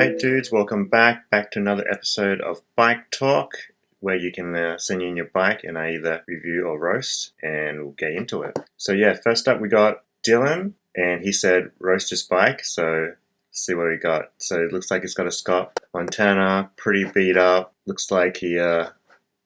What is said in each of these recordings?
Alright dudes, welcome back to another episode of Bike Talk, where you can send in your bike and I either review or roast, and we'll get into it. So yeah, first up we got Dylan, and he said roast his bike, so let's see what he got. So it looks like he's got a Scott Montana, pretty beat up, looks like he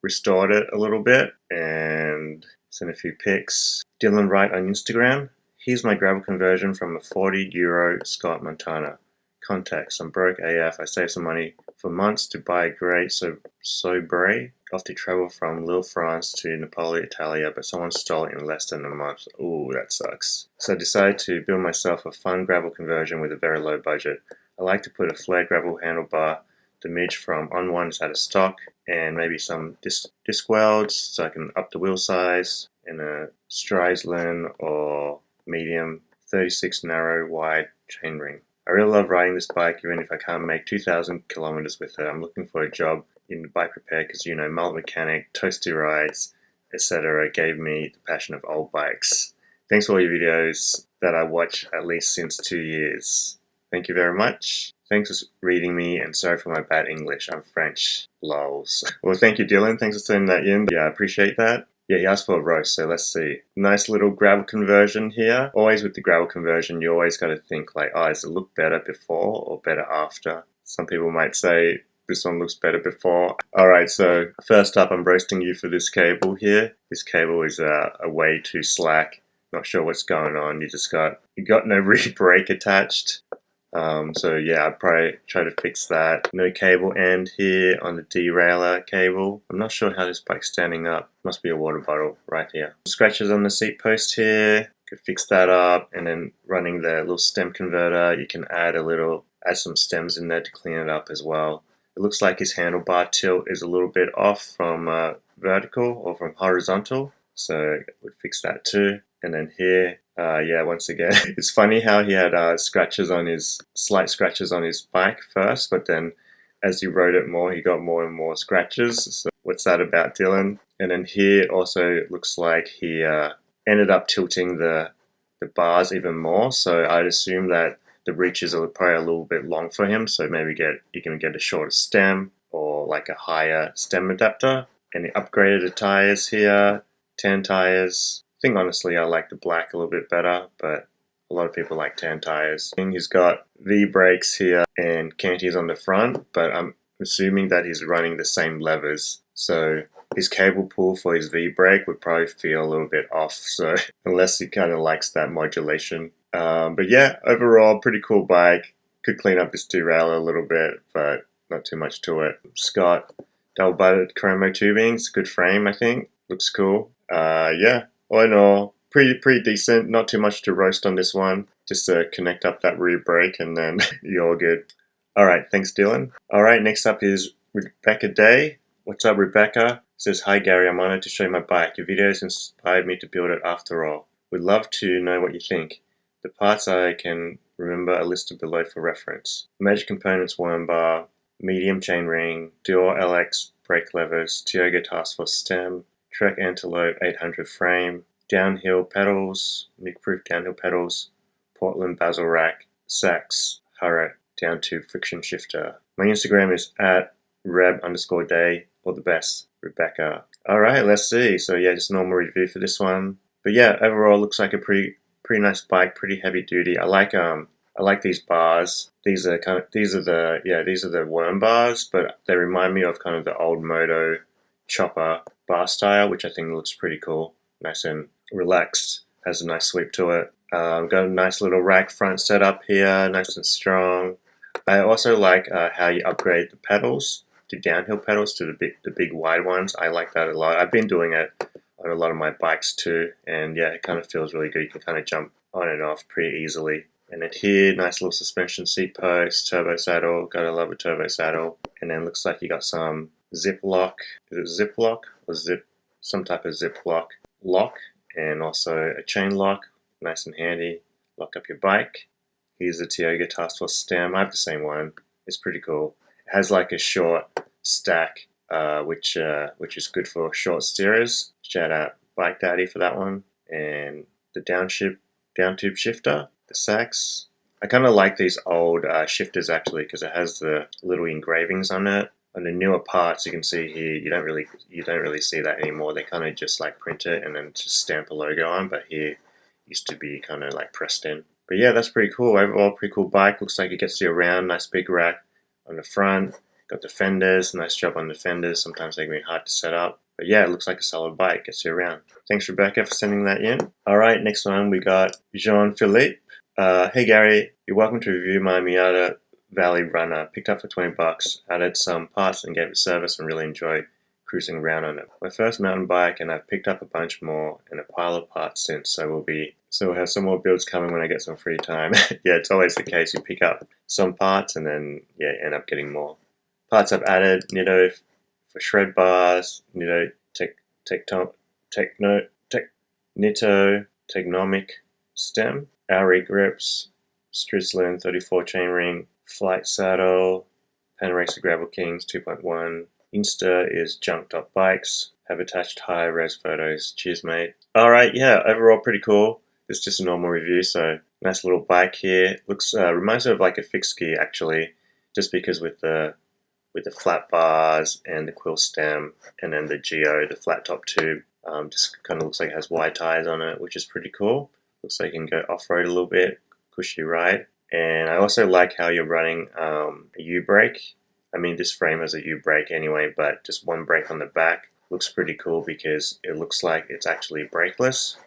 restored it a little bit, and sent a few pics. Dylan Wright on Instagram, here's my gravel conversion from a €40 Scott Montana. Context, I'm broke AF. I saved some money for months to buy a great Sobre off to travel from Lille, France to Napoli, Italia, but someone stole it in less than a month. Ooh, that sucks. So I decided to build myself a fun gravel conversion with a very low budget. I like to put a flared gravel handlebar. The midge from On One is out of stock, and maybe some disc welds so I can up the wheel size, and a Streisand or medium 36 narrow wide chainring. I really love riding this bike even if I can't make 2,000 kilometers with it. I'm looking for a job in bike repair because, you know, mullet mechanic, toasty rides, etc. gave me the passion of old bikes. Thanks for all your videos that I watch at least since 2 years. Thank you very much. Thanks for reading me, and sorry for my bad English. I'm French. Lols. Well, thank you, Dylan. Thanks for sending that in. Yeah, I appreciate that. Yeah, he asked for a roast, so let's see. Nice little gravel conversion here. Always with the gravel conversion, you always got to think like, oh, does it look better before or better after? Some people might say this one looks better before. Alright, so first up, I'm roasting you for this cable here. This cable is way too slack. Not sure what's going on. You got no rear brake attached. So yeah, I'd probably try to fix that. No cable end here on the derailleur cable. I'm not sure how this bike's standing up. Must be a water bottle right here. Scratches on the seat post here. Could fix that up, and then running the little stem converter, you can add some stems in there to clean it up as well. It looks like his handlebar tilt is a little bit off from vertical or from horizontal, so we'd fix that too. And then here, yeah, once again, it's funny how he had slight scratches on his bike first, but then as he rode it more, he got more and more scratches. So what's that about, Dylan? And then here also it looks like he ended up tilting the bars even more. So I'd assume that the reaches are probably a little bit long for him. So maybe you can get a shorter stem or like a higher stem adapter. And he upgraded the tires here, 10 tires. I think honestly I like the black a little bit better, but a lot of people like tan tires. He's got V brakes here and canties on the front, but I'm assuming that he's running the same levers. So his cable pull for his V brake would probably feel a little bit off, so unless he kind of likes that modulation. But yeah, overall pretty cool bike. Could clean up his derailleur a little bit, but not too much to it. Scott double-butted chromo tubings, good frame I think. Looks cool. Yeah. All in all, pretty decent. Not too much to roast on this one. Just to connect up that rear brake and then you're all good. Alright, thanks Dylan. Alright, next up is Rebecca Day. What's up, Rebecca? Says, hi Gary, I'm honored to show you my bike. Your videos inspired me to build it after all. Would love to know what you think. The parts I can remember are listed below for reference. Major components: worm bar, medium chainring, dual LX brake levers, Tioga Task Force stem, Trek Antelope 800 frame, downhill pedals, leak-proof downhill pedals, Portland basil rack, Sachs Hurricane down to friction shifter. My Instagram is @reb_day. All the best, Rebecca. Alright, let's see. So yeah, just normal review for this one. But yeah, overall looks like a pretty nice bike, pretty heavy duty. I like these bars. These are the worm bars, but they remind me of kind of the old Moto chopper bar style, which I think looks pretty cool. Nice and relaxed, has a nice sweep to it. Got a nice little rack front setup here, nice and strong. I also like how you upgrade the pedals to downhill pedals to the big wide ones. I like that a lot. I've been doing it on a lot of my bikes too, and yeah, it kind of feels really good. You can kind of jump on and off pretty easily. And then here, nice little suspension seat post, turbo saddle. Gotta love a turbo saddle. And then looks like you got some zip lock. Is it zip lock or some type of zip lock, and also a chain lock. Nice and handy. Lock up your bike. Here's the Tioga Task Force stem. I have the same one. It's pretty cool. It has like a short stack, which is good for short steerers. Shout out Bike Daddy for that one. And the down tube shifter, the Sachs. I kind of like these old shifters actually because it has the little engravings on it. On the newer parts, you can see here, you don't really see that anymore. They kind of just like print it and then just stamp a logo on. But here, it used to be kind of like pressed in. But yeah, that's pretty cool. Overall, pretty cool bike. Looks like it gets you around. Nice big rack on the front. Got the fenders. Nice job on the fenders. Sometimes they can be hard to set up. But yeah, it looks like a solid bike. Gets you around. Thanks, Rebecca, for sending that in. All right, next one we got Jean-Phillipe. Hey Gary, you're welcome to review my Miata Valley Runner. Picked up for 20 bucks. Added some parts and gave it service and really enjoy cruising around on it. My first mountain bike, and I've picked up a bunch more and a pile of parts since. So we'll have some more builds coming when I get some free time. Yeah, it's always the case. You pick up some parts and then end up getting more. Parts I've added: Nitto for shred bars, Nitto Technomic stem, Ari grips, Strislin 34 chainring, Flight saddle, Panaracer Gravel Kings 2.1. Insta is junk.bikes. Have attached high-res photos. Cheers, mate. Alright, yeah, overall pretty cool. It's just a normal review, so nice little bike here. Looks reminds me of like a fixed gear actually, just because with the flat bars and the quill stem and then the Geo, the flat top tube, just kind of looks like it has wide tires on it, which is pretty cool. Looks like you can go off-road a little bit, cushy ride. And I also like how you're running a U-brake. I mean, this frame has a U-brake anyway, but just one brake on the back looks pretty cool because it looks like it's actually brakeless.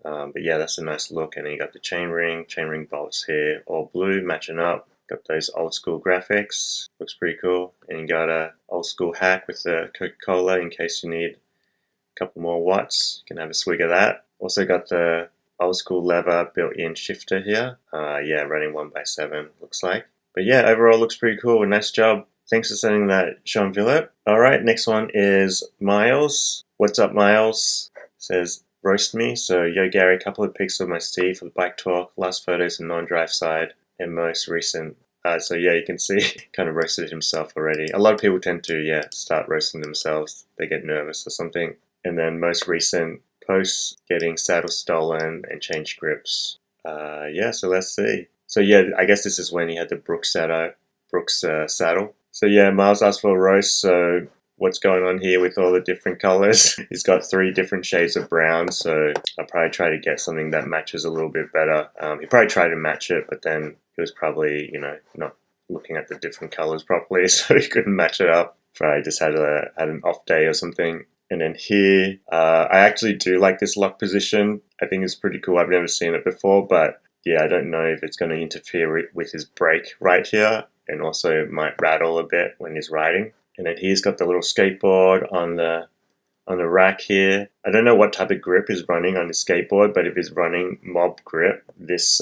But yeah, that's a nice look. And then you got the chainring bolts here, all blue, matching up. Got those old school graphics, looks pretty cool. And you got a old school hack with the Coca-Cola in case you need a couple more watts. You can have a swig of that. Also got the old school lever built-in shifter here. Yeah, running 1x7 looks like. But yeah, overall looks pretty cool. Nice job. Thanks for sending that, Jean-Phillipe. Alright, next one is Myles. What's up, Myles? Says, roast me. So, yo Gary, couple of pics of my Steve for the bike talk. Last photos in non-drive side and most recent. So yeah, you can see kind of roasted himself already. A lot of people tend to, start roasting themselves. They get nervous or something. And then most recent posts, getting saddle stolen and changed grips. So let's see. So yeah, I guess this is when he had the Brooks saddle. So yeah, Myles asked for a roast. So what's going on here with all the different colors? He's got 3 different shades of brown. So I'll probably try to get something that matches a little bit better. He probably tried to match it, but then he was probably, not looking at the different colors properly, so he couldn't match it up. Probably just had an off day or something. And then here, I actually do like this lock position. I think it's pretty cool. I've never seen it before, but yeah, I don't know if it's going to interfere with his brake right here, and also it might rattle a bit when he's riding. And then he's got the little skateboard on the rack here. I don't know what type of grip is running on his skateboard, but if he's running mob grip, this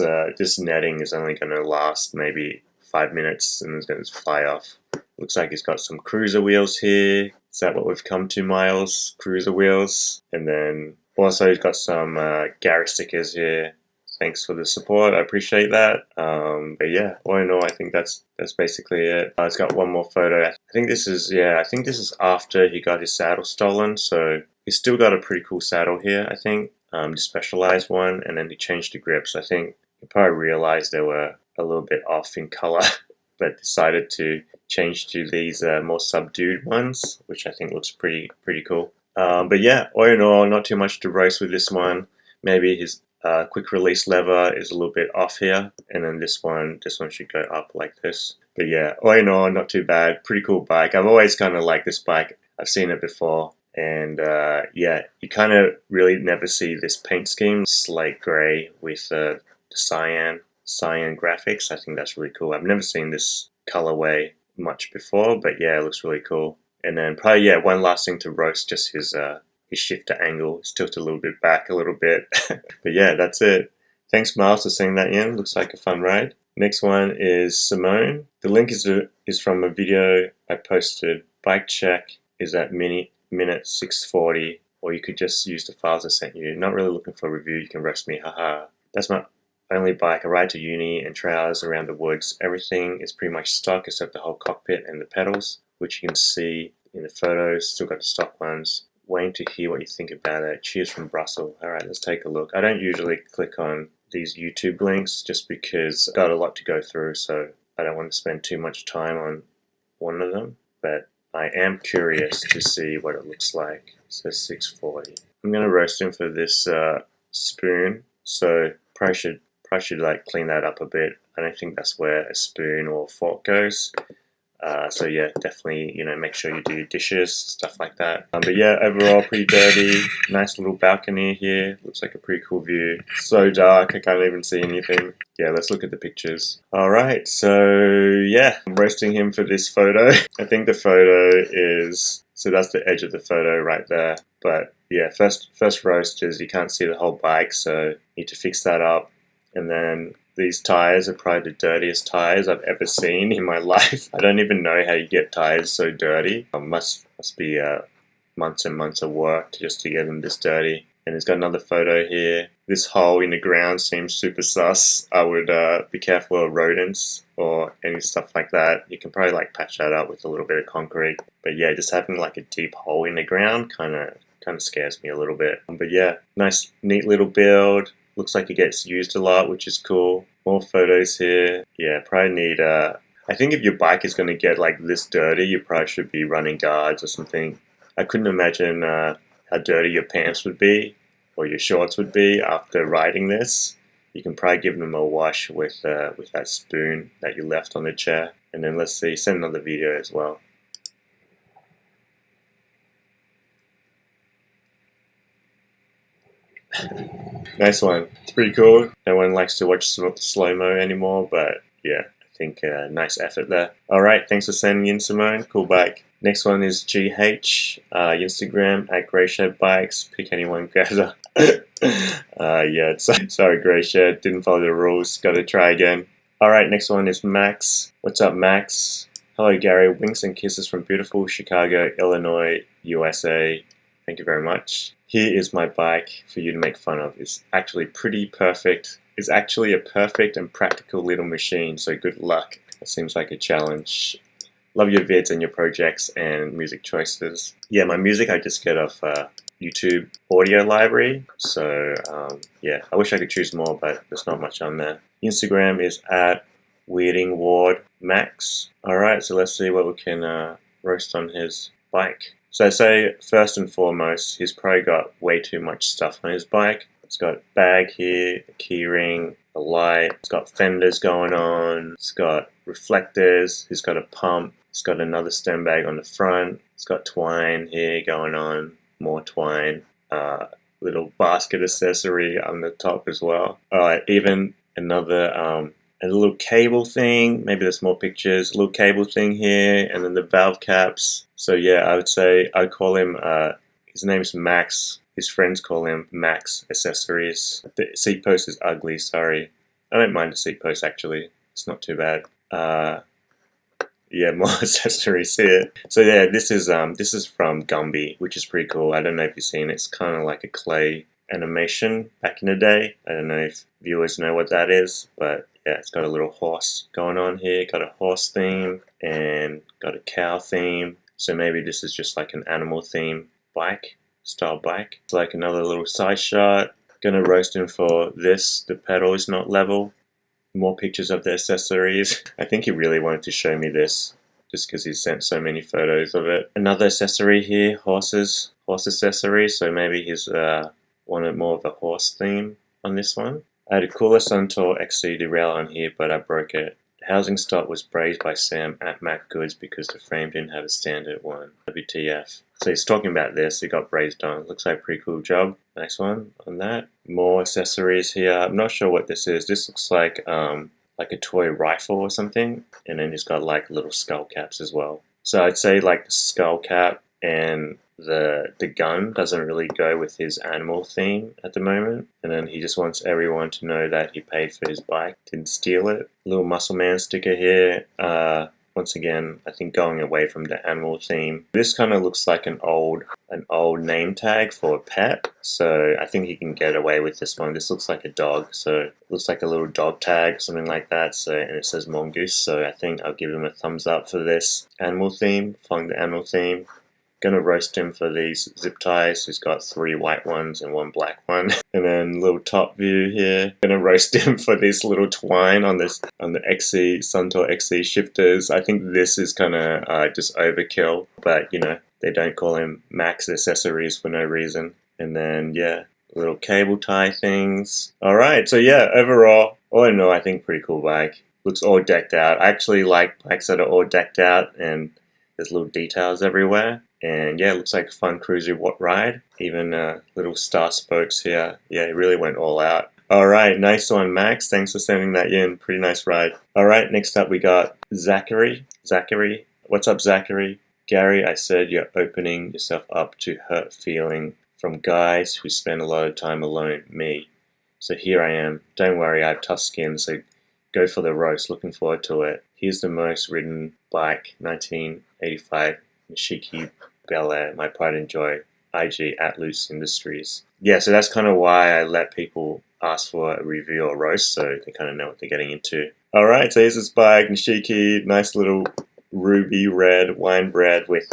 netting is only going to last maybe 5 minutes and it's going to fly off. Looks like he's got some cruiser wheels here. Is that what we've come to, Myles? Cruiser wheels. And then also he's got some Gary stickers here. Thanks for the support. I appreciate that. But yeah, all in all, I think that's basically it. It's got one more photo. I think this is after he got his saddle stolen. So he's still got a pretty cool saddle here, I think. The specialized one, and then he changed the grips. I think he probably realized they were a little bit off in color, but decided to change to these more subdued ones, which I think looks pretty cool. But yeah, all in all, not too much to roast with this one. Maybe his quick release lever is a little bit off here, and then this one should go up like this. But yeah, all in all, not too bad. Pretty cool bike. I've always kind of liked this bike. I've seen it before, and you kind of really never see this paint scheme, slate grey with the cyan graphics. I think that's really cool. I've never seen this colorway much before, but yeah, it looks really cool. And then probably one last thing to roast, just his shifter angle. It's tilted a little bit back a little bit. But yeah, that's it. Thanks, Myles, for sending that in. Looks like a fun ride. Next one is Simone. The link is from a video I posted. Bike check is at minute 6:40, or you could just use the files I sent you. Not really looking for a review. You can roast me. Haha. That's my only bike. I ride to uni and trails around the woods. Everything is pretty much stock except the whole cockpit and the pedals, which you can see in the photos. Still got the stock ones. Waiting to hear what you think about it. Cheers from Brussels. Alright, let's take a look. I don't usually click on these YouTube links just because I've got a lot to go through, so I don't want to spend too much time on one of them, but I am curious to see what it looks like. It says 640. I'm gonna roast him for this spoon, so probably should like clean that up a bit. I don't think that's where a spoon or fork goes. So yeah, definitely, make sure you do your dishes, stuff like that. But yeah, overall pretty dirty. Nice little balcony here. Looks like a pretty cool view. So dark, I can't even see anything. Yeah, let's look at the pictures. Alright, so yeah, I'm roasting him for this photo. I think the photo is, so that's the edge of the photo right there. But yeah, first roast is you can't see the whole bike, so need to fix that up. And then these tires are probably the dirtiest tires I've ever seen in my life. I don't even know how you get tires so dirty. Must be months and months of work just to get them this dirty. And it's got another photo here. This hole in the ground seems super sus. I would be careful of rodents or any stuff like that. You can probably like patch that up with a little bit of concrete. But yeah, just having like a deep hole in the ground kind of scares me a little bit. But yeah, nice, neat little build. Looks like it gets used a lot, which is cool. More photos here. Yeah, probably need I think if your bike is going to get like this dirty, you probably should be running guards or something. I couldn't imagine how dirty your pants would be or your shorts would be after riding this. You can probably give them a wash with that spoon that you left on the chair. And then let's see, send another video as well. Nice one. It's pretty cool. No one likes to watch slow-mo anymore, but yeah, I think nice effort there. Alright, thanks for sending in, Simone. Cool bike. Next one is GH, Instagram, @GrayShedBikes. Pick anyone, Gaza. Yeah, sorry, Grayshed. Didn't follow the rules. Gotta try again. Alright, next one is Max. What's up, Max? Hello, Gary. Winks and kisses from beautiful Chicago, Illinois, USA. Thank you very much. Here is my bike for you to make fun of. It's actually pretty perfect. It's actually a perfect and practical little machine, so good luck. It seems like a challenge. Love your vids and your projects and music choices. Yeah, my music I just get off YouTube audio library. So yeah, I wish I could choose more, but there's not much on there. Instagram is @WeirdingWardMax. Alright, so let's see what we can roast on his bike. So I say, first and foremost, he's probably got way too much stuff on his bike. It's got a bag here, a key ring, a light, it's got fenders going on, it's got reflectors, he's got a pump, it's got another stem bag on the front, it's got twine here going on, more twine, little basket accessory on the top as well. Alright, even another a little cable thing, maybe there's more pictures, a little cable thing here, and then the valve caps. So yeah, I would say I'd call him, his name's Max, his friends call him Max Accessories. The seat post is ugly, sorry. I don't mind the seat post actually, it's not too bad. Yeah, more accessories here. So yeah, this is from Gumby, which is pretty cool. I don't know if you've seen it, it's kind of like a clay animation back in the day. I don't know if viewers know what that is, but yeah, it's got a little horse going on here, got a horse theme and got a cow theme. So maybe this is just like an animal theme style bike. It's like another little side shot. Gonna roast him for this. The pedal is not level. More pictures of the accessories. I think he really wanted to show me this just because he sent so many photos of it. Another accessory here, horse accessory. So maybe he's wanted more of a horse theme on this one. I had a Cooler Suntour XC derailleur on here, but I broke it. The housing stop was brazed by Sam at Mac Goods because the frame didn't have a standard one. WTF. So he's talking about this, it got brazed on. Looks like a pretty cool job. Nice one on that. More accessories here. I'm not sure what this is. This looks like a toy rifle or something. And then he's got like little skull caps as well. So I'd say like the skull cap and the gun doesn't really go with his animal theme at the moment, and then he just wants everyone to know that he paid for his bike, didn't steal it. Little muscle man sticker here. Once again, I think going away from the animal theme. This kind of looks like an old name tag for a pet, so I think he can get away with this one. This looks like a dog, so it looks like a little dog tag, something like that. So, and it says Mongoose, so I think I'll give him a thumbs up for this animal theme, following the animal theme. Gonna roast him for these zip ties. He's got 3 white ones and 1 black one. And then little top view here. Gonna roast him for this little twine on the XC Suntour XC shifters. I think this is kind of just overkill, but you know, they don't call him Max Accessories for no reason. And then yeah, little cable tie things. Alright, so yeah, overall, all in all, I think pretty cool bike. Looks all decked out. I actually like bikes that are all decked out and there's little details everywhere. And yeah, it looks like a fun cruiser ride. Even little star spokes here. Yeah, it really went all out. Alright, nice one, Max. Thanks for sending that in. Pretty nice ride. Alright, next up we got Zachary. Zachary. What's up, Zachary? Gary, I said you're opening yourself up to hurt feeling from guys who spend a lot of time alone. Me. So here I am. Don't worry, I have tough skin, so go for the roast. Looking forward to it. Here's the most ridden bike, 1985 Nishiki Bel Air, my pride and joy, IG at Loose Industries. Yeah, so that's kind of why I let people ask for a review or roast, so they kind of know what they're getting into. Alright, so here's this bike, Nishiki, nice little ruby red wine bread with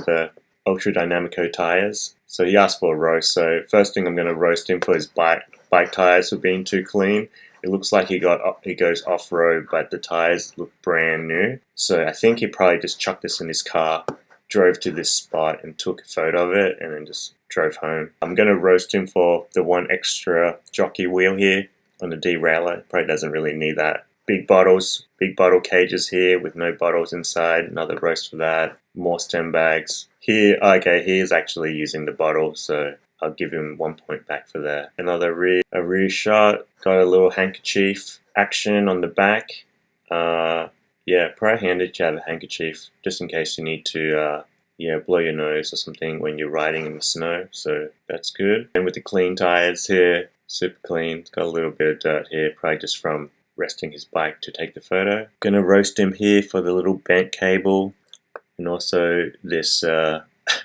Ultra Dynamico tires. So he asked for a roast, so first thing I'm going to roast him for his bike tires for being too clean. It looks like he goes off-road, but the tires look brand new. So I think he probably just chucked this in his car, drove to this spot and took a photo of it, and then just drove home. I'm going to roast him for the 1 extra jockey wheel here on the derailleur. Probably doesn't really need that. Big bottles, big bottle cages here with no bottles inside. Another roast for that. More stem bags. Here, okay, he is actually using the bottle, so I'll give him 1 point back for that. Another rear shot. Got a little handkerchief action on the back. Yeah, probably handy to have a handkerchief just in case you need to blow your nose or something when you're riding in the snow. So that's good. And with the clean tires here, super clean. It's got a little bit of dirt here, probably just from resting his bike to take the photo. Gonna roast him here for the little bent cable, and also this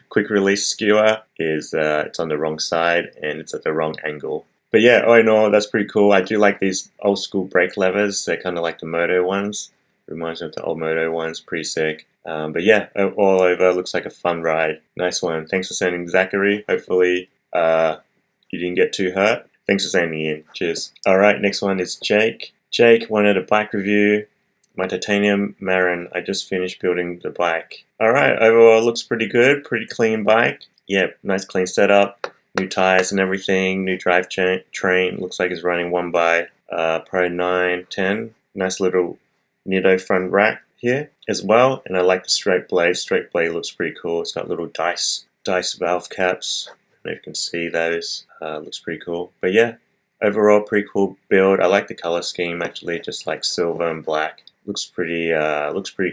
quick release skewer is it's on the wrong side and it's at the wrong angle. But yeah, all in all, that's pretty cool. I do like these old school brake levers. They're kind of like the moto ones. Reminds me of the old moto ones. Pretty sick. But yeah, all over, looks like a fun ride. Nice one. Thanks for sending, Zachary. Hopefully you didn't get too hurt. Thanks for sending in. Cheers. Alright, next one is Jake. Jake wanted a bike review. My titanium Marin. I just finished building the bike. Alright, overall looks pretty good. Pretty clean bike. Yeah, nice clean setup. New tires and everything. New drive train. Looks like it's running 1 by Pro 910. Nice little Nido front rack here as well. And I like the straight blade. Straight blade looks pretty cool. It's got little dice valve caps. I don't know if you can see those. Looks pretty cool. But yeah, overall pretty cool build. I like the color scheme actually, just like silver and black. Looks pretty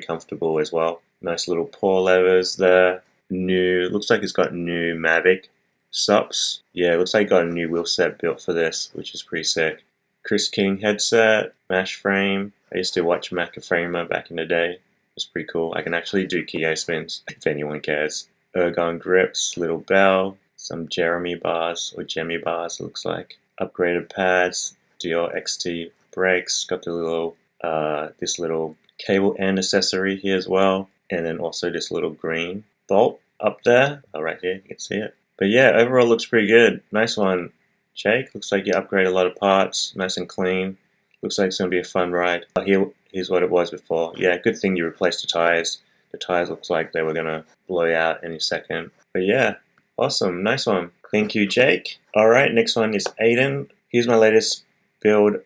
comfortable as well. Nice little paw levers there. New, looks like it's got new Mavic SUPs. Yeah, looks like it got a new wheel set built for this, which is pretty sick. Chris King headset, mash frame. I used to watch Macaframer back in the day. It's pretty cool. I can actually do Kyo spins if anyone cares. Ergon grips, little bell, some Jeremy bars or Jemmy bars. It looks like upgraded pads, Dior XT brakes. Got the little this little cable and accessory here as well, and then also this little green bolt up there. Oh, right here, you can see it. But yeah, overall looks pretty good. Nice one, Jake. Looks like you upgraded a lot of parts, nice and clean. Looks like it's going to be a fun ride. Here's what it was before. Yeah, good thing you replaced the tires. The tires looks like they were going to blow out any second. But yeah, awesome. Nice one. Thank you, Jake. Alright, next one is Aidan. Here's my latest build,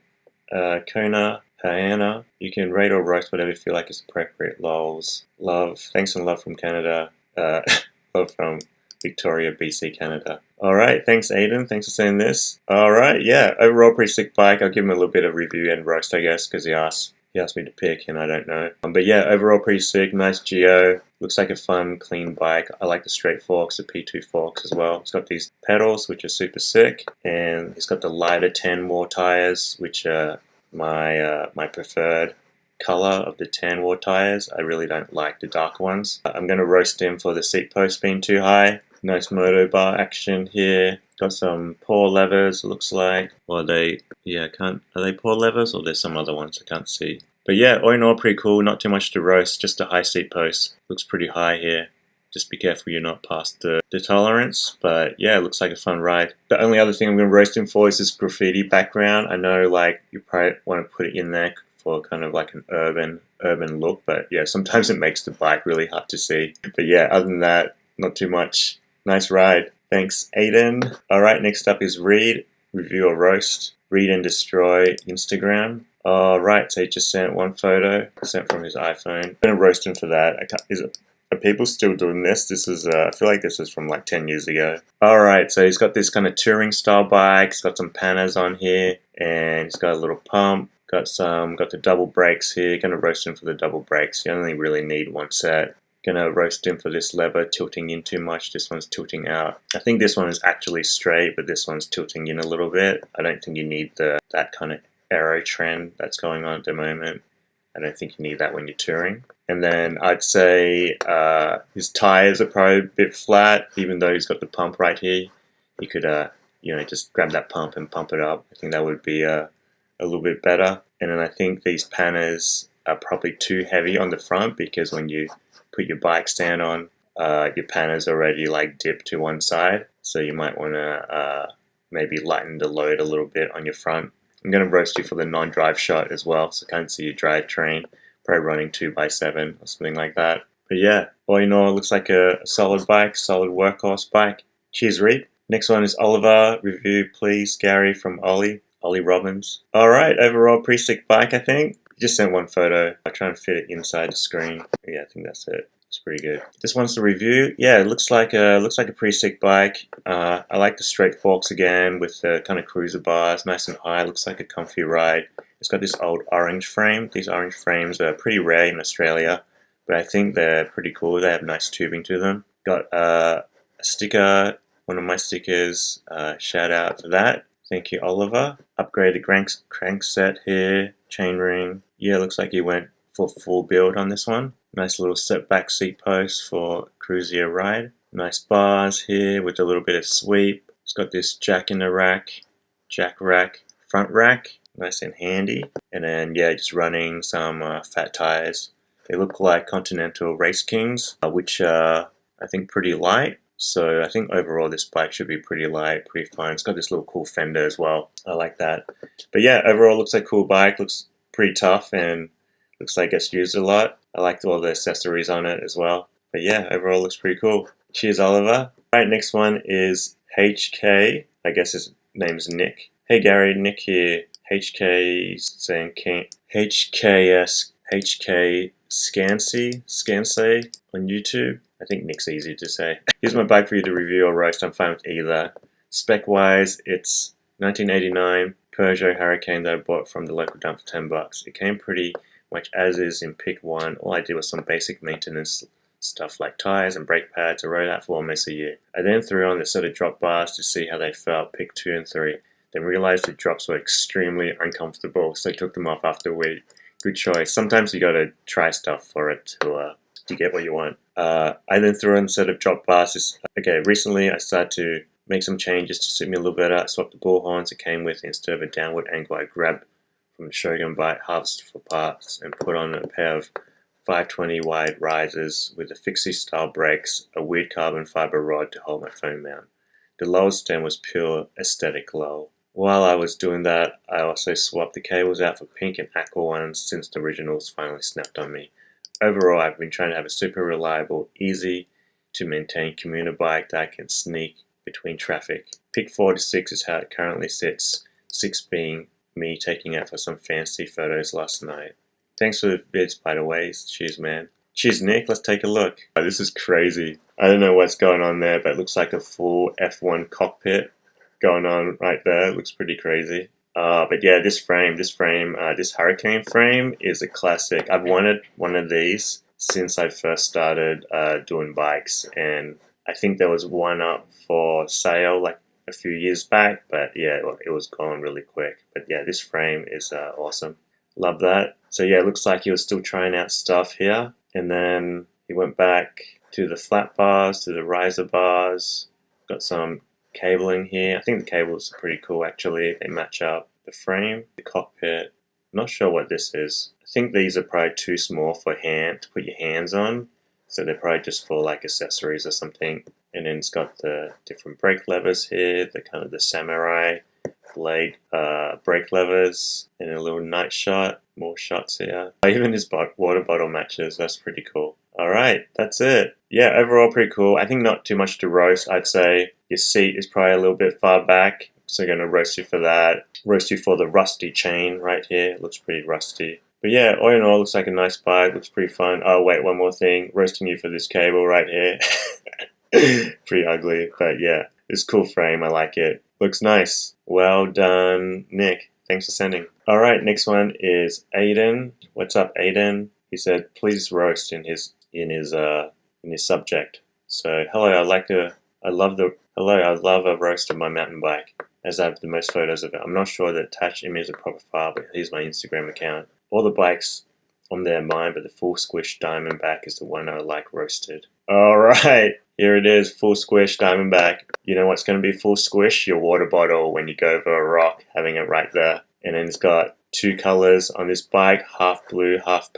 Kona Hyena. You can rate or roast whatever you feel like is appropriate. Lols. Love. Thanks and love from Canada. Love from Victoria, BC, Canada. Alright, thanks Aidan. Thanks for saying this. Alright, yeah, overall pretty sick bike. I'll give him a little bit of review and roast, I guess, because he asked me to pick and I don't know. But yeah, overall pretty sick. Nice geo. Looks like a fun, clean bike. I like the straight forks, the P2 forks as well. It's got these pedals, which are super sick. And it's got the lighter 10 war tires, which are my preferred color of the 10 war tires. I really don't like the dark ones. I'm going to roast him for the seat post being too high. Nice moto bar action here. Got some paw levers, looks like. Or are they paw levers or there's some other ones I can't see. But yeah, all in all pretty cool. Not too much to roast, just a high seat post. Looks pretty high here. Just be careful you're not past the tolerance. But yeah, it looks like a fun ride. The only other thing I'm going to roast him for is this graffiti background. I know like you probably want to put it in there for kind of like an urban look, but yeah, sometimes it makes the bike really hard to see. But yeah, other than that, not too much. Nice ride. Thanks, Aidan. Alright, next up is Reid. Review or roast. Read and destroy Instagram. Alright, so he just sent one photo, sent from his iPhone. I'm going to roast him for that. Are people still doing this? This is, I feel like this is from like 10 years ago. Alright, so he's got this kind of touring style bike. He's got some panas on here, and he's got a little pump. Got the double brakes here. Gonna roast him for the double brakes. You only really need one set. Gonna roast him for this lever tilting in too much. This one's tilting out. I think this one is actually straight, but this one's tilting in a little bit. I don't think you need that kind of aero trend that's going on at the moment. I don't think you need that when you're touring. And then I'd say his tires are probably a bit flat, even though he's got the pump right here. He could, just grab that pump and pump it up. I think that would be a little bit better. And then I think these panas are probably too heavy on the front, because when you put your bike stand on, your panas already like dip to one side. So you might want to maybe lighten the load a little bit on your front. I'm going to roast you for the non-drive shot as well, so I can't see your drivetrain. Probably running 2x7 or something like that. But yeah, all in all, it looks like a solid bike, solid workhorse bike. Cheers, Reid. Next one is Oliver. Review, please, Gary from Ollie Robbins. Alright, overall pretty sick bike, I think. He just sent one photo. I'm trying to fit it inside the screen. Yeah, I think that's it. It's pretty good. This one's the review. Yeah, it looks like a pretty sick bike. I like the straight forks again with the kind of cruiser bars, nice and high. Looks like a comfy ride. It's got this old orange frame. These orange frames are pretty rare in Australia, but I think they're pretty cool. They have nice tubing to them. Got a sticker, one of my stickers. Shout out for that. Thank you, Oliver. Upgraded crankset here, chainring. Yeah, looks like he went for full build on this one. Nice little setback seat post for cruisier ride. Nice bars here with a little bit of sweep. It's got this jack in the rack, jack rack, front rack. Nice and handy. And then yeah, just running some fat tires. They look like Continental Race Kings, which are I think pretty light. So I think overall this bike should be pretty light, pretty fun. It's got this little cool fender as well. I like that. But yeah, overall looks like a cool bike. Looks pretty tough and looks like it gets used a lot. I liked all the accessories on it as well. But yeah, overall looks pretty cool. Cheers, Oliver. Alright, next one is HK. I guess his name's Nick. Hey Gary, Nick here. HK saying HK Scansey on YouTube. I think Nick's easy to say. Here's my bike for you to review or roast. I'm fine with either. Spec wise, it's 1989 Peugeot Hurricane that I bought from the local dump for $10. It came pretty much as is in pick 1. All I did was some basic maintenance stuff like tires and brake pads. I rode that for almost a year. I then threw on the set of drop bars to see how they felt, pick 2 and 3. Then realized the drops were extremely uncomfortable, so I took them off after a week. Good choice. Sometimes you gotta try stuff for it to get what you want. I then threw in a set of drop bars. Okay, recently I started to make some changes to suit me a little better. I swapped the ball horns it came with. Instead of a downward angle, I grabbed from the Shogun bike, harvested for parts, and put on a pair of 520 wide risers with the fixie style brakes, a weird carbon fiber rod to hold my phone mount. The lower stem was pure aesthetic glow. While I was doing that, I also swapped the cables out for pink and aqua ones since the originals finally snapped on me. Overall, I've been trying to have a super reliable, easy to maintain commuter bike that I can sneak between traffic. Pick 4 to 6 is how it currently sits, 6 being me taking out for some fancy photos last night. Thanks for the vids, by the way. Cheers, man. Cheers, Nick. Let's take a look. Oh, this is crazy. I don't know what's going on there, but it looks like a full F1 cockpit going on right there. It looks pretty crazy. But yeah, this Hurricane frame is a classic. I've wanted one of these since I first started doing bikes, and I think there was one up for sale like a few years back, but yeah, it was gone really quick. But yeah, this frame is awesome. Love that. So yeah, it looks like he was still trying out stuff here, and then he went back to the flat bars, to the riser bars. Got some cabling here. I think the cables are pretty cool actually. They match up. The frame, the cockpit. I'm not sure what this is. I think these are probably too small for to put your hands on, So they're probably just for like accessories or something. And then it's got the different brake levers here, the kind of the samurai blade brake levers, and a little night shot. More shots here. Even his water bottle matches. That's pretty cool. Alright, that's it. Yeah, overall pretty cool. I think not too much to roast. I'd say your seat is probably a little bit far back, so I'm going to roast you for that. Roast you for the rusty chain right here. It looks pretty rusty. But yeah, all in all, looks like a nice bike. Looks pretty fun. Oh wait, one more thing. Roasting you for this cable right here. Pretty ugly, but yeah, it's a cool frame. I like it. Looks nice. Well done, Nick. Thanks for sending. Alright, next one is Aidan. What's up, Aidan? He said, please roast in his subject. So, hello, I love a roast of my mountain bike, as I have the most photos of it. I'm not sure the attached image is a proper file, but here's my Instagram account. All the bikes on there are mine, but the full squish Diamondback is the one I like roasted. Alright, here it is, full squish Diamondback. You know what's going to be full squish? Your water bottle when you go over a rock, having it right there. And then it's got two colors on this bike, half blue, half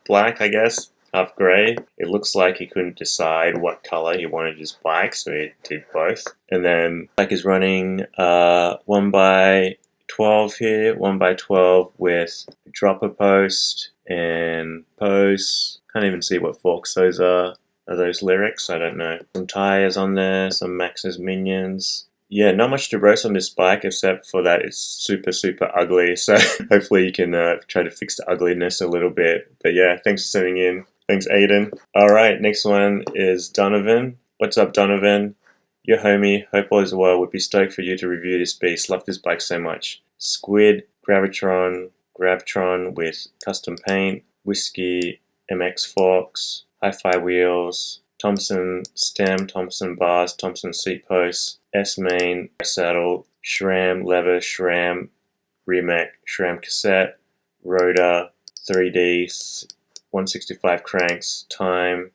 black, I guess, half grey. It looks like he couldn't decide what color he wanted his bike, so he did both. And then bike is running 1x12 here, 1x12 with a dropper post and posts. Can't even see what forks those are. Are those lyrics? I don't know. Some tires on there, some Max's Minions. Yeah, not much to roast on this bike except for that it's super, super ugly. So hopefully you can try to fix the ugliness a little bit. But yeah, thanks for sending in. Thanks, Aidan. Alright, next one is Donovan. What's up, Donovan? Your homie. Hope all is well. Would be stoked for you to review this beast. Love this bike so much. Squid, Gravitron with custom paint, Whiskey, MX forks, hi-fi wheels, Thompson stem, Thompson bars, Thompson seat posts, S-main, saddle, SRAM lever, SRAM remake, SRAM cassette, rotor, 3D, 165 cranks, time,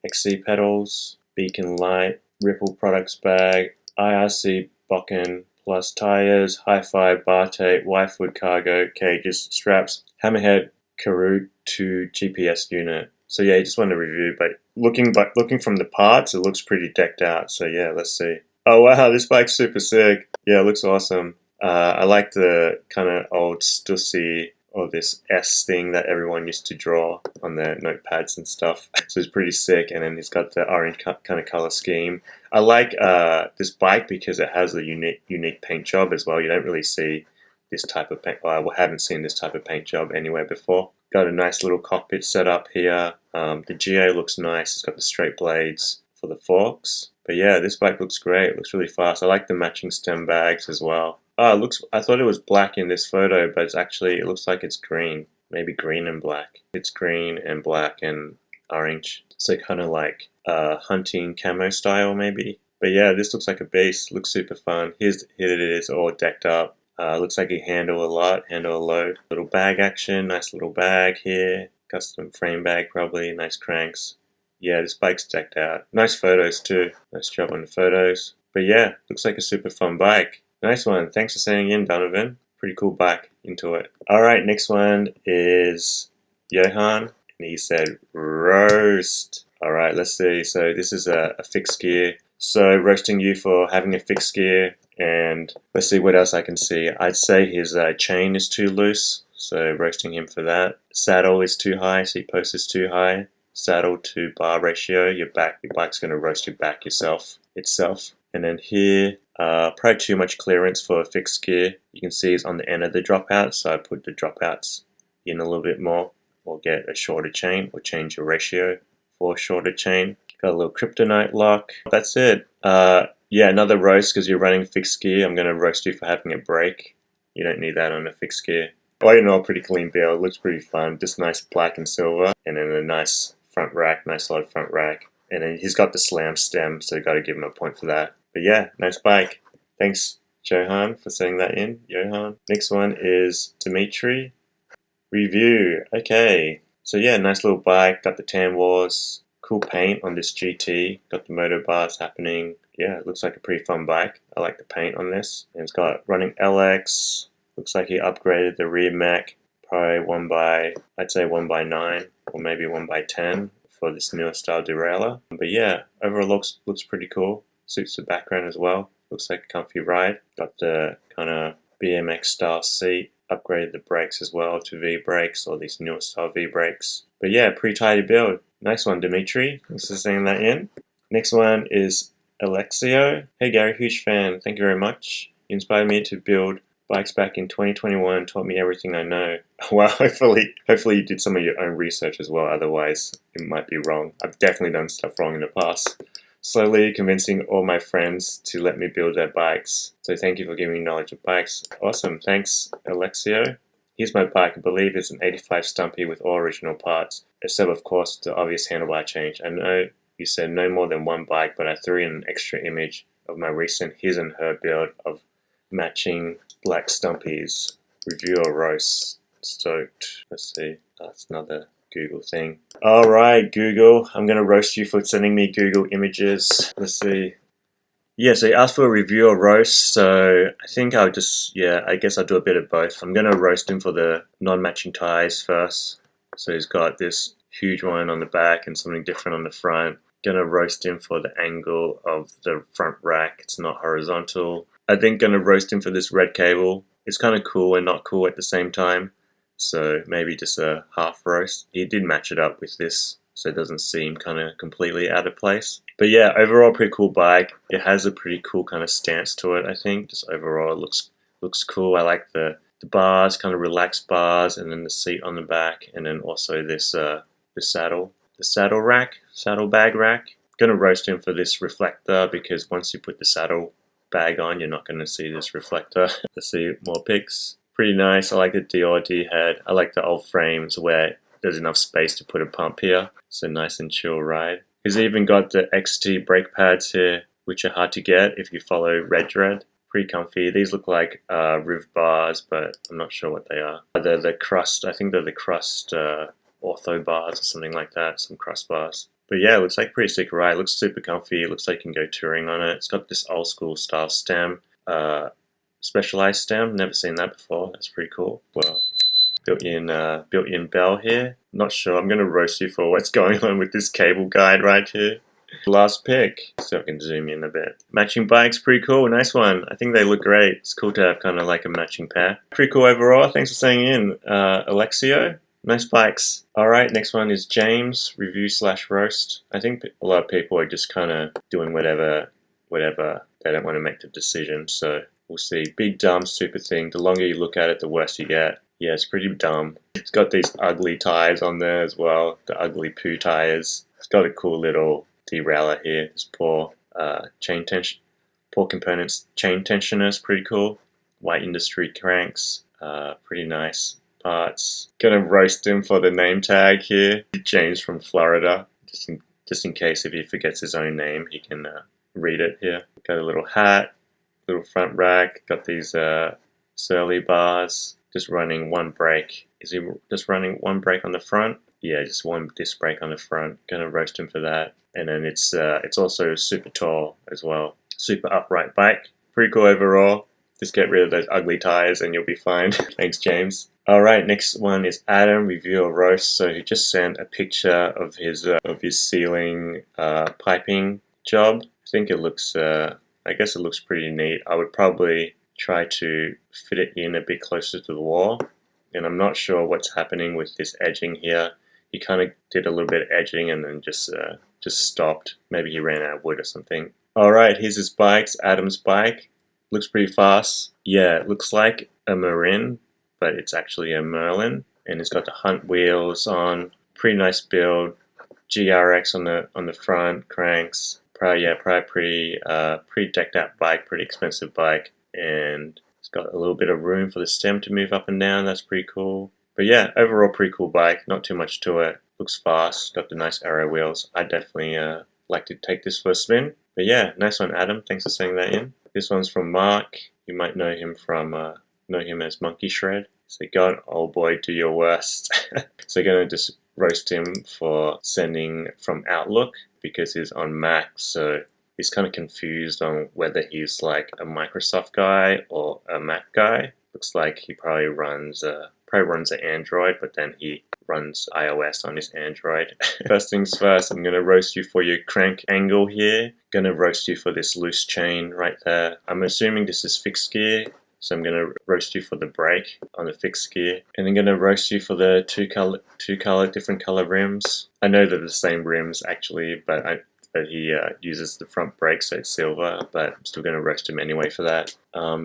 XC pedals, beacon light, Ripple products bag, IRC Bokken plus tires, hi-fi bar tape, Y-foot cargo, cages, straps, hammerhead, Karoo to GPS unit. So yeah, you just want to review, but looking from the parts, it looks pretty decked out. So yeah, let's see. Oh wow, this bike's super sick. Yeah, it looks awesome. I like the kind of old Stussy or this S thing that everyone used to draw on their notepads and stuff. So it's pretty sick. And then it's got the orange kind of color scheme. I like this bike because it has a unique paint job as well. You don't really see this type of paint. Well, I haven't seen this type of paint job anywhere before. Got a nice little cockpit set up here. The GA looks nice. It's got the straight blades for the forks. But yeah, this bike looks great. It looks really fast. I like the matching stem bags as well. Oh, I thought it was black in this photo, but it looks like it's green. Maybe green and black. It's green and black and orange. So kind of like hunting camo style maybe. But yeah, this looks like a beast. Looks super fun. Here it is, all decked up. Looks like you handle a load. Little bag action, nice little bag here. Custom frame bag probably, nice cranks. Yeah, this bike's decked out. Nice photos too. Nice job on the photos. But yeah, looks like a super fun bike. Nice one. Thanks for sending in, Donovan. Pretty cool bike. Into it. Alright, next one is Johan. And he said, roast. Alright, let's see. So this is a fixed gear. So roasting you for having a fixed gear. And let's see what else I can see. I'd say his chain is too loose. So roasting him for that. Saddle is too high. Seat post is too high. Saddle to bar ratio. Your bike's going to roast your back itself. And then here, probably too much clearance for a fixed gear. You can see it's on the end of the dropout, so I put the dropouts in a little bit more, or get a shorter chain, or change your ratio for a shorter chain. Got a little kryptonite lock. That's it. Yeah, another roast because you're running fixed gear. I'm going to roast you for having a brake. You don't need that on a fixed gear. All in all, pretty clean build. Looks pretty fun. Just nice black and silver, and then a nice front rack, nice solid front rack. And then he's got the slam stem, so you got to give him a point for that. But yeah, nice bike. Thanks, Johan, for sending that in. Johan. Next one is Dimitri. Review. Okay. So yeah, nice little bike. Got the tan wars. Cool paint on this GT. Got the motor bars happening. Yeah, it looks like a pretty fun bike. I like the paint on this. And it's got running LX. Looks like he upgraded the rear mech. Probably I'd say 1x9 or maybe 1x10 for this newer style derailleur. But yeah, overall looks pretty cool. Suits the background as well. Looks like a comfy ride. Got the kind of BMX style seat. Upgraded the brakes as well to V brakes, or these newer style V brakes. But yeah, pretty tidy build. Nice one, Dimitri. Thanks for sending that in. Next one is Alexio. Hey Gary, huge fan. Thank you very much. You inspired me to build bikes back in 2021 and taught me everything I know. Well, hopefully you did some of your own research as well. Otherwise, it might be wrong. I've definitely done stuff wrong in the past. Slowly convincing all my friends to let me build their bikes. So thank you for giving me knowledge of bikes. Awesome, thanks Alexio. Here's my bike. I believe it's an 85 Stumpy with all original parts, except of course the obvious handlebar change. I know you said no more than one bike, but I threw in an extra image of my recent his and her build of matching black Stumpies. Review or roast? Stoked. Let's see. That's another Google thing. Alright, Google. I'm going to roast you for sending me Google images. Let's see. Yeah, so he asked for a review or roast, so I think I guess I'll do a bit of both. I'm going to roast him for the non-matching tires first. So he's got this huge one on the back and something different on the front. Gonna roast him for the angle of the front rack. It's not horizontal. I think gonna roast him for this red cable. It's kind of cool and not cool at the same time. So maybe just a half roast. He did match it up with this, so it doesn't seem kind of completely out of place. But yeah, overall pretty cool bike. It has a pretty cool kind of stance to it, I think. Just overall it looks cool. I like the bars, kind of relaxed bars, and then the seat on the back, and then also this the saddle bag rack. Gonna roast him for this reflector, because once you put the saddle bag on, you're not gonna see this reflector. Let's see more pics. Pretty nice. I like the DRD head. I like the old frames where there's enough space to put a pump here. So nice and chill ride. He's even got the XT brake pads here, which are hard to get if you follow Red Dread. Pretty comfy. These look like Riv bars, but I'm not sure what they are. They're the crust. I think they're the crust ortho bars or something like that. Some crust bars. But yeah, it looks like a pretty sick ride. It looks super comfy. It looks like you can go touring on it. It's got this old school style stem. Specialized stem. Never seen that before. That's pretty cool. Well, built-in bell here. Not sure. I'm gonna roast you for what's going on with this cable guide right here. Last pick, so I can zoom in a bit. Matching bikes, pretty cool, nice one. I think they look great. It's cool to have kind of like a matching pair. Pretty cool overall. Thanks for saying in, Alexio. Nice bikes. Alright, next one is James, review / roast. I think a lot of people are just kind of doing whatever. They don't want to make the decision, so we'll see. Big, dumb, super thing. The longer you look at it, the worse you get. Yeah, it's pretty dumb. It's got these ugly tires on there as well. The ugly poo tires. It's got a cool little derailleur here. This poor components. Chain tensioners, pretty cool. White industry cranks. Pretty nice parts. Gonna roast him for the name tag here. James from Florida. Just in case if he forgets his own name, he can read it here. Got a little hat, little front rack. Got these surly bars. Just running one brake. Is he just running one brake on the front? Yeah, just one disc brake on the front. Gonna roast him for that. And then it's also super tall as well. Super upright bike. Pretty cool overall. Just get rid of those ugly tires and you'll be fine. Thanks, James. Alright, next one is Aidan, review or roast. So he just sent a picture of his ceiling piping job. I think it looks, I guess it looks pretty neat. I would probably try to fit it in a bit closer to the wall. And I'm not sure what's happening with this edging here. He kind of did a little bit of edging and then just stopped. Maybe he ran out of wood or something. Alright, here's his bikes. Adam's bike. Looks pretty fast. Yeah, it looks like a Marin, but it's actually a Merlin. And it's got the Hunt wheels on. Pretty nice build. GRX on the front, cranks. Probably pretty decked out bike, pretty expensive bike. And it's got a little bit of room for the stem to move up and down. That's pretty cool. But yeah, overall pretty cool bike. Not too much to it. Looks fast. Got the nice arrow wheels. I definitely like to take this for a spin. But yeah, nice one, Adam. Thanks for sending that in. This one's from Mark. You might know him as Monkey Shred. So God, old boy, do your worst. So gonna just roast him for sending from Outlook because he's on Mac. So he's kind of confused on whether he's like a Microsoft guy or a Mac guy. Looks like he probably runs probably runs an Android, but then he runs iOS on his Android. First things first, I'm going to roast you for your crank angle here. Going to roast you for this loose chain right there. I'm assuming this is fixed gear, so I'm going to roast you for the brake on the fixed gear. And I'm going to roast you for the different color rims. I know they're the same rims actually, but he uses the front brake, so it's silver, but I'm still going to roast him anyway for that.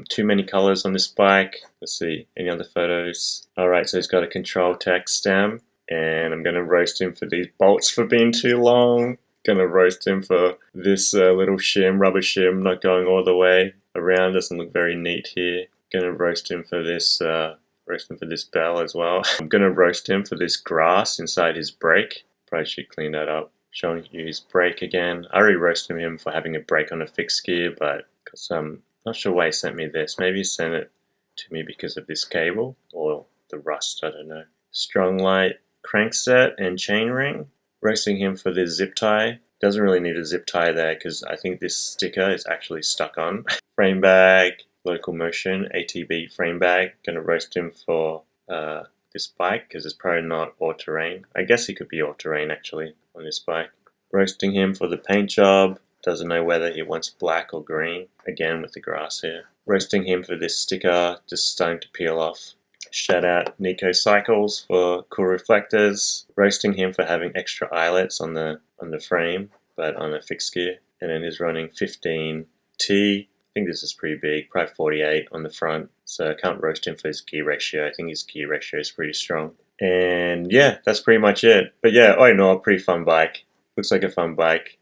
Too many colors on this bike. Let's see, any other photos? Alright, so he's got a Control Tech stem, and I'm going to roast him for these bolts for being too long. Going to roast him for this little shim, rubber shim, not going all the way around. Doesn't look very neat here. Going to roast him for this bell as well. I'm going to roast him for this grass inside his brake. Probably should clean that up. Showing you his brake again. I already roasted him for having a brake on a fixed gear, but because I'm not sure why he sent me this. Maybe he sent it to me because of this cable or the rust, I don't know. Strong light crankset and chainring. Roasting him for this zip tie. Doesn't really need a zip tie there because I think this sticker is actually stuck on. Frame bag, local motion, ATB frame bag. Gonna roast him for this bike because it's probably not all-terrain. I guess he could be all-terrain actually on this bike. Roasting him for the paint job. Doesn't know whether he wants black or green. Again with the grass here. Roasting him for this sticker, just starting to peel off. Shout out Nico Cycles for cool reflectors. Roasting him for having extra eyelets on the frame, but on a fixed gear. And then he's running 15T. I think this is pretty big, probably 48 on the front. So I can't roast him for his gear ratio. I think his gear ratio is pretty strong. And yeah, that's pretty much it. But yeah, all in all, pretty fun bike. Looks like a fun bike.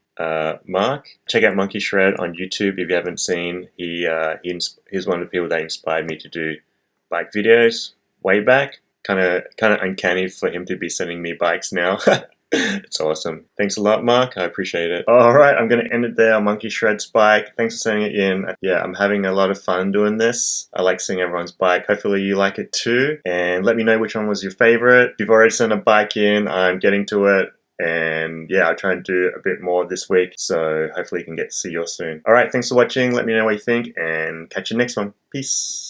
Mark, check out Monkey Shred on YouTube if you haven't seen. He's one of the people that inspired me to do bike videos way back. Kind of uncanny for him to be sending me bikes now. It's awesome. Thanks a lot, Mark. I appreciate it. Alright, I'm going to end it there on Monkey Shred's bike. Thanks for sending it in. Yeah, I'm having a lot of fun doing this. I like seeing everyone's bike. Hopefully you like it too. And let me know which one was your favorite. If you've already sent a bike in, I'm getting to it. And yeah, I'll try and do a bit more this week. So hopefully you can get to see yours soon. Alright, thanks for watching. Let me know what you think and catch you next one. Peace.